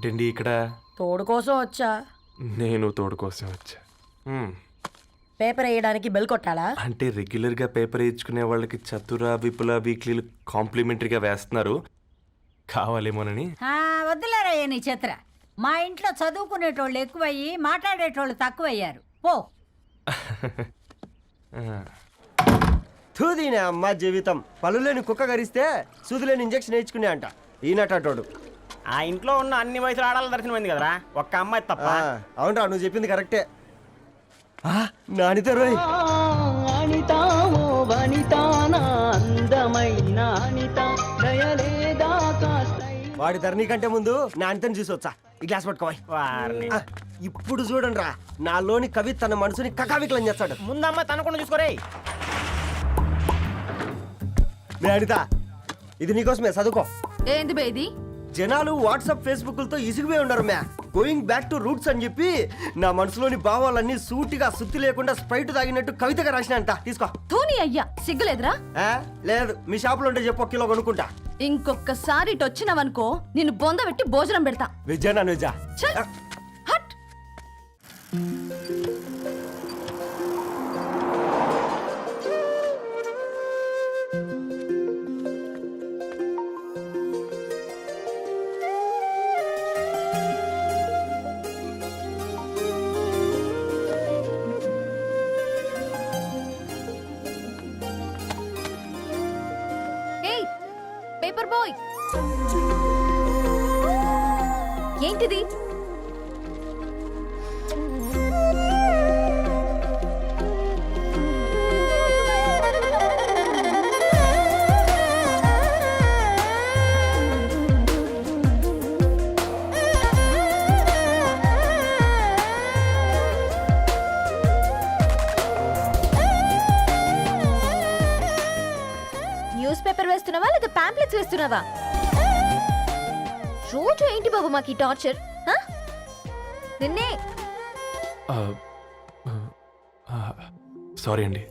ఏంటండి ఇక్కడ? తోడు కోసం వచ్చా. నేను తోడు కోసం వచ్చా. పేపర్ వేయడానికి బెల్ కొట్టాలా? అంటే రెగ్యులర్గా పేపర్ వేయించుకునే వాళ్ళకి చతుర విపుల వీక్లీలు కాంప్లిమెంటరీగా వేస్తున్నారు, కావాలేమోనని. వద్దులేరా నీ చిత్ర. మా ఇంట్లో చదువుకునేటోళ్ళు ఎక్కువయ్యి మాట్లాడేటోళ్ళు తక్కువయ్యారు. పో. తూదీనే అమ్మ జీవితం. పళ్ళులేని కుక్క గరిస్తే సూదులేని ఇంజక్షన్ వేయించుకునే అంట ఈనటోడు. ఆ ఇంట్లో ఉన్న అన్ని వయసులో ఆడాల దర్శనమైంది కదరా, ఒక్క అమ్మాయి తప్ప. అవునరా, నువ్వు చెప్పింది కరెక్టే. నానిత రోయ్, వాడి ధరణి కంటే ముందు నానితని చూసి వచ్చా. ఈ గ్లాస్ పట్టుకోవాలి. ఇప్పుడు చూడండి రా, నాలోని కవి తన మనసుని కకావికలం చేస్తాడు. ముందమ్మ తనకుండా చూసుకోరే. అనిత, ఇది నీకోసమే, చదువుకో. ఏంది బేది? జనాలు వాట్సాప్ ఫేస్బుక్లతో ఇసిగిపోయి ఉన్నారు మ్యా. గోయింగ్ బ్యాక్ టు రూట్స్ అని చెప్పి నా మనసులోని భావాలన్నీ సూటిగా సుత్తి లేకుండా స్ప్రైట్ తాగినట్టు కవితగా రాసిన అంట. తీసుకో. తూని అయ్యా, సిగ్గులేదురా? లేదు, మీ షాపులో ఉంటే చెప్పు, 1 కిలో కొనుక్కుంటా. ఇంకొకసారి ఇటు వచ్చినావనుకో నిన్ను బొంద పెట్టి భోజనం పెడతా. వెజ్జా నాన్ వెజ్జా? హట్. పేపర్ బాయ్, ఏంటిది? న్యూస్ పేపర్ వేస్తున్నావా లేదా పాంప్లెట్స్ వేస్తున్నావా? రోజు ఏంటి బాబు మాకు ఈ టార్చర్? నిన్నే. సారీ అండి,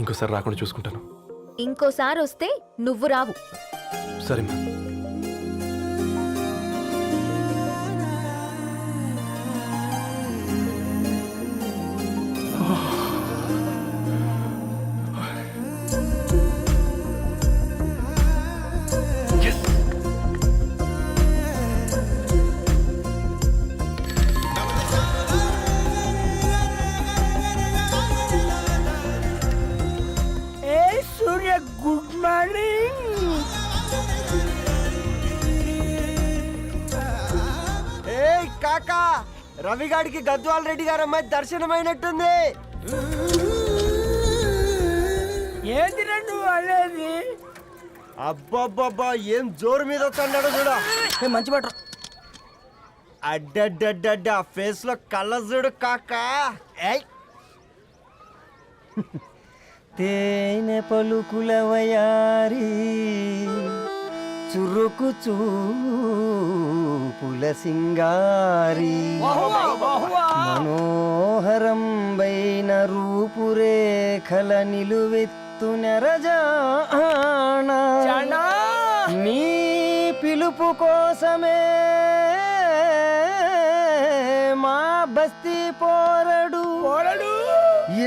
ఇంకోసారి రాకుండా చూసుకుంటాను. ఇంకోసారి వస్తే నువ్వు రావు. సరే మ్యామ్. Good morning. ఏ కాకా, రవిగాడికి గద్వాల్ రెడ్డి గారు అమ్మాయి దర్శనమైనట్టుంది. ఏంటి నువ్వు అనేది? అబ్బబ్బబ్బా, ఏం జోరు మీద వస్తున్నాడో చూడ. మంచి బట్ట. అడ్డడ్డడ్డ ఫేస్ లో కళ్ళ చూడు కాకా. తేనె పలుకుల వయారి చురుకు చూపుల సింగారి మనోహరం బైన రూపురేఖల నిలువెత్తు నెరజానా నీ పిలుపు కోసమే మా బస్తీ పోరడు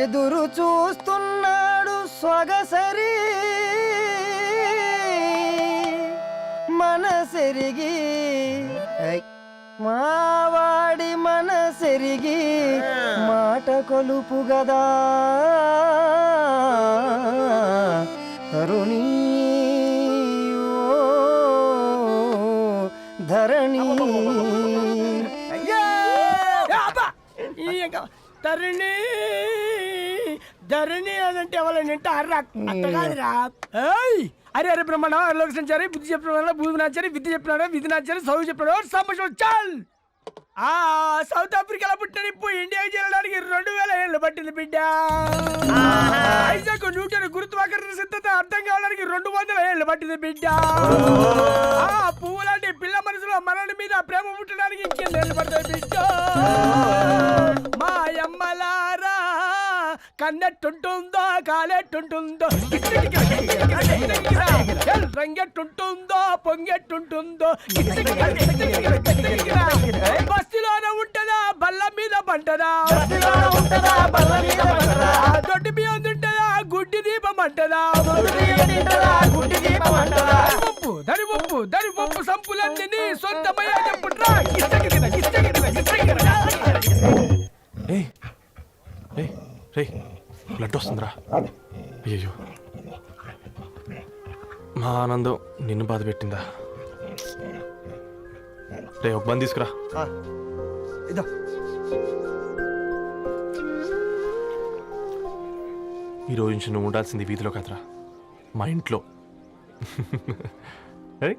ఎదురు చూస్తున్నాడు స్వగసరి. మనసెరిగి మావాడి మనసెరిగి మాట కొలుపు గదా తరుణీ ధరణి. ధరణి ధరణి అనంటే ఎవరైనా అట్ట కాదురా. అరే అరే బ్రహ్మణ లోక సంచారి, బుద్ధి చెప్పిన భూమి నాచారి, విద్య చెప్పినాడు విధి నాచారి, చదువు చెప్పినాడు సంభాషణ చాల్. సౌత్ ఆఫ్రికాలో పుట్టిన ఇప్పుడు ఇండియాకి చేరడానికి 2000 ఏళ్ళు పట్టింది బిడ్డ. ఐజాక్ న్యూటన్ గురుత్వాకర్షణ సిద్ధత అర్థం కావడానికి 200 ఏళ్ళు పట్టింది బిడ్డ. పువ్వు లాంటి పిల్ల మనసులో మనని మీద ప్రేమ పుట్టడానికి ఇంకేళ్ళు పడతాయి బిడ్డ. మా అమ్మలారా కన్నెట్టుంటుందో కాలెట్టుంటుందో రంగెట్టుంటుందో పొంగెట్టుంటుందో బస్తిలోనే ఉంటదా బల్ల మీద పంటదా దొడ్డి బియ్యం తింటదా గుడ్డి దీపం అంటదా దరి పప్పు సంపులన్నీ సొంతమయ్యా చెప్పుట్రా ఏయ్ ఏయ్ రే బ్లడ్ వస్తుందిరా అయ్యో మా ఆనందం నిన్ను బాధ పెట్టిందా రే ఒక బంద్ తీసుకురా ఇదో ఈ రోజు నుంచి నువ్వు ఉండాల్సింది వీధిలో కదరా మా ఇంట్లో ఏయ్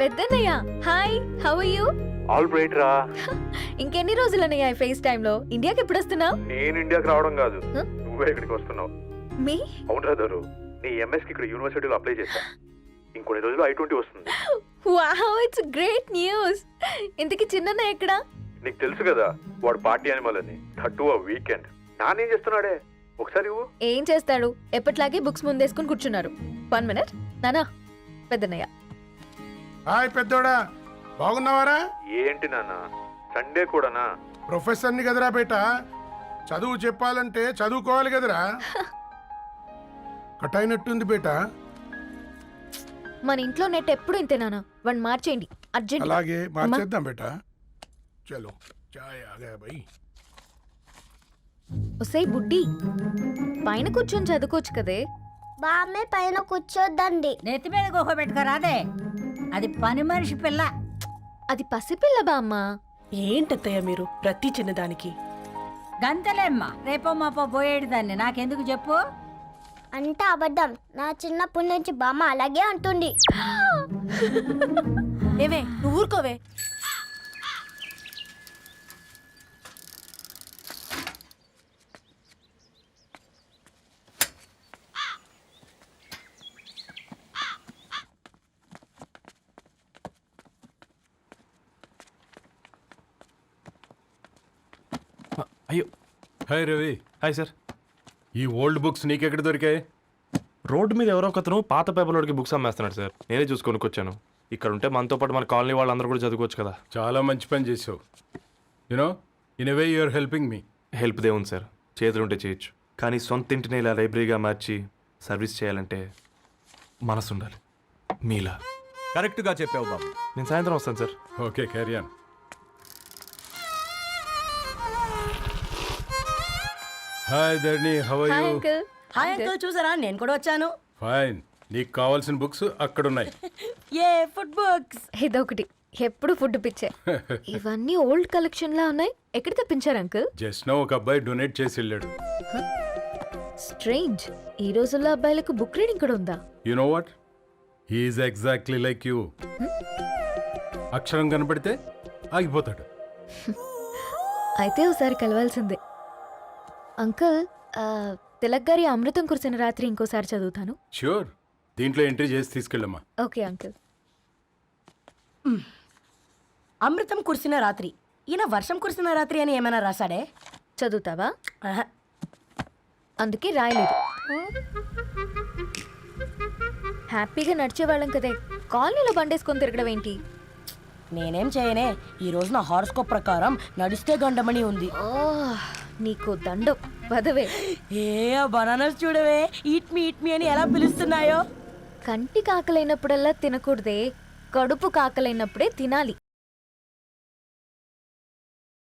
పెద్దన్నయ్య hi how are you all right రా. ఇంకెన్ని రోజులన్నయ్య ఈ ఫేస్ టైమ్ లో ఇండియాకి ఎప్పుడు వస్తున్నావు నేను ఇండియాకి రావడం కాదు, Huh? నువ్వే ఇక్కడికి వస్తున్నావు. మీ అవునరా దొరు, నీ ఎంఎస్ కి ఇక్కడ యూనివర్సిటీలో అప్లై చేశా. ఇంకొన్ని రోజులు I-20 వస్తుంది. Wow it's great news. ఇంతకి చిన్నన్న ఎక్కడ? నీకు తెలుసు కదా వాడు పార్టీ అనిమల్ అని, థర్టూ ఆ వీకెండ్. నానేం చేస్తున్నాడే ఒకసారి ఇవ్వు. ఏం చేస్తాడు, ఎప్పట్లాగే బుక్స్ ముందేసుకుని కూర్చున్నారు. 1 మినిట్ నానా. పెద్దన్నయ్య హాయ్ పెద్దోడా, బాగున్నావారా? ఏంటి నాన్న సండే కూడానా? ప్రొఫెసర్ని కదరా బేట, చదువు చెప్పాలంటే చదువుకోవాలి కదరా. కట్ అయినట్టుంది బేట. మన ఇంట్లో నెట్ ఎప్పుడు ఇంతే నానా. వన్ మార్చేయండి అర్జెంట్. అలాగే మార్చేద్దాం బేట. చలో చాయ్ ఆగా భయ్. ఒసేయ్ బుడ్డి, పైన కూర్చొని చదువుకోవచ్చు కదే. బామ్మే పైన కూర్చోద్దండి. నెత్తి మీద గుహ పెట్టుకోరాదే, అది పని మనిషి పిల్ల. అది పసిపిల్ల బామ్మ. ఏంటత్తయ్య మీరు ప్రతి చిన్నదానికి? గంతలేమ్మా, రేపో మాపో పోయేడు దాన్ని నాకెందుకు చెప్పు. అంత అబద్ధం. నా చిన్నప్పటి నుంచి బామ్మ అలాగే అంటుంది. ఏవే నువ్వు ఊరుకోవే. అయ్యో హాయ్ రవి, హాయ్ సార్. ఈ ఓల్డ్ బుక్స్ నీకెక్కడ దొరికాయి? రోడ్డు మీద ఎవరో ఒకతను పాత పేపర్లోకి బుక్స్ అమ్మేస్తున్నాడు సార్. నేనే చూసుకొని వచ్చాను. ఇక్కడ ఉంటే మనతో పాటు మన కాలనీ వాళ్ళందరూ కూడా చదువుకోవచ్చు కదా. చాలా మంచి పని చేసావు. You know in a way you are helping me. Help దేవుంది సార్, చేతులుంటే చేయొచ్చు. కానీ సొంత ఇంటిని ఇలా లైబ్రరీగా మార్చి సర్వీస్ చేయాలంటే మనసు ఉండాలి. మీలా. కరెక్ట్గా చెప్పావు బాబు. నేను సాయంత్రం వస్తాను sir. Okay carry on. Hi Dharni, how are hi you? Uncle. Hi uncle, చూసారా నేను కూడా వచ్చాను. ఫైన్. నీకు కావాల్సిన బుక్స్ అక్కడ ఉన్నాయి. ఏ ఫుడ్ బుక్స్? ఇదొకటి, ఎప్పుడు ఫుడ్ పిచ్చే. ఇవన్నీ ఓల్డ్ కలెక్షన్ లా ఉన్నాయి. ఎక్కడ తెప్పించారు అంకుల్? జస్ట్ నో ఒక అబ్బాయి డొనేట్ చేసి వెళ్ళాడు. స్ట్రేంజ్, ఈ రోజుల్లో అబ్బాయిలకు బుక్ రీడింగ్ కూడా ఉందా? You know what, he's exactly like you. అక్షరం కనపడితే ఆగిపోతాడు. అయితే ఒకసారి కలవాల్సిందే. అంకుల్, తిలక్ గారి అమృతం కురిసిన రాత్రి ఇంకోసారి చదువుతాను. ష్యూర్, దీంట్లో ఎంట్రీ చేసి తీసుకెళ్ళమ్మా. Okay uncle. అమృతం కురిసిన రాత్రి. ఈయన వర్షం కురిసిన రాత్రి అని ఏమైనా రాశాడే? చదువుతావా? ఆహా. అందుకే రాయలేదు. హ్యాపీగా నడిచేవాళ్ళం కదే, కాలనీలో బండేసుకొని తిరగడం ఏంటి? నేనేం చేయనే, ఈ రోజు నా హారోస్కోప్ ప్రకారం నడిస్తే గండమణి ఉంది. ఓ, నీకు దండం పదవే. ఏ బనానాస్ చూడవే, ఈట్ మీ అని ఎలా పిలుస్తున్నాయో. కంటి కాకలైనప్పుడల్లా తినకూడదే, కడుపు కాకలైనప్పుడే తినాలి.